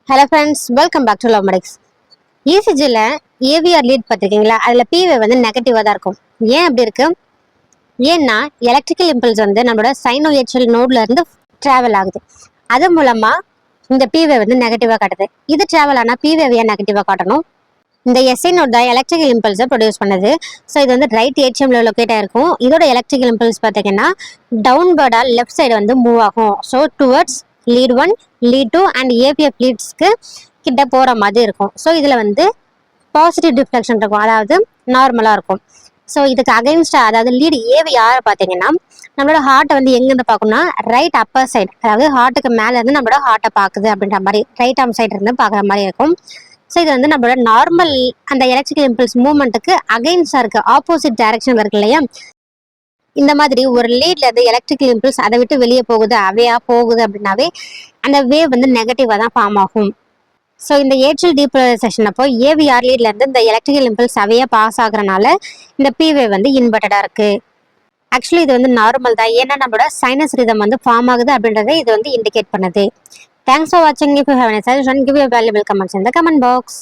Hello friends, welcome back to Love Medics. இசிஜியில் AVR lead பார்த்துருக்கீங்களா? அதில் பிவே வந்து நெகட்டிவாக தான் இருக்கும். ஏன் அப்படி இருக்கு? ஏன்னா எலக்ட்ரிக்கல் இம்பல்ஸ் வந்து நம்மளோட சைனோஏச்சல் நோட்ல இருந்து ட்ராவல் ஆகுது. அது மூலமாக இந்த பிவே வந்து நெகட்டிவாக காட்டுது. இது ட்ராவல் ஆனால் பிவேவியாக நெகட்டிவாக காட்டணும். இந்த எஸ்ஐ நோட் தான் எலக்ட்ரிக்கல் இம்பல்ஸை ப்ரொடியூஸ் பண்ணுது. ஸோ இது வந்து ரைட் ஏடிஎம்ல லொக்கேட் ஆயிருக்கும். இதோட எலக்ட்ரிக்கல் இம்பல்ஸ் பார்த்தீங்கன்னா டவுன்வர்டாக லெஃப்ட் சைடு வந்து மூவ் ஆகும். So towards lead 1, lead 2 and AVF லீட்ஸ்க்கு கிட்ட போகிற மாதிரி இருக்கும். ஸோ இதில் வந்து பாசிட்டிவ் டிஃப்ளெக்ஷன் இருக்கும், அதாவது நார்மலாக இருக்கும். ஸோ இதுக்கு அகைன்ஸ்டாக, அதாவது லீடு ஏவி யாரை பார்த்தீங்கன்னா நம்மளோட ஹார்ட்டை வந்து எங்கேருந்து பார்க்கணும்னா ரைட் அப்பர் சைடு, அதாவது ஹார்ட்டுக்கு மேலே இருந்து நம்மளோட ஹார்ட்டை பார்க்குது அப்படின்ற மாதிரி ரைட் ஆர்ம் சைடு இருந்து பார்க்குற மாதிரி இருக்கும். ஸோ இது வந்து நம்மளோட நார்மல் அந்த எலக்ட்ரிக்கல் இம்பல்ஸ் மூவ்மெண்ட்டுக்கு அகைன்ஸ்டாக இருக்குது, ஆப்போசிட் டைரக்ஷன் இருக்கு இல்லையா? இந்த மாதிரி ஒரு லீட்ல இருந்து எலக்ட்ரிக்கல் இம்பல்ஸ் அதை விட்டு வெளியே போகுது, அவையா போகுது அப்படின்னாவே அந்த வேவ் வந்து நெகட்டிவாக தான் ஃபார்ம் ஆகும். ஸோ இந்த ஏட்ரல் டீபோலரைசேஷன் அப்போ ஏவிஆர் லீட்ல இருந்து இந்த எலக்ட்ரிக்கல் இம்பல்ஸ் அவையா பாஸ் ஆகுறனால இந்த பி வேவ் வந்து இன்வெர்டடா இருக்கு. ஆக்சுவலி இது வந்து நார்மல் தான், ஏன்னா நம்மளோட சைனஸ் ரிதம் வந்து ஃபார்ம் ஆகுது அப்படின்றத இது வந்து இண்டிகேட் பண்ணுது. தேங்க்ஸ் ஃபார் வாட்சிங். If you have any suggestion, give your valuable comments in the comment box.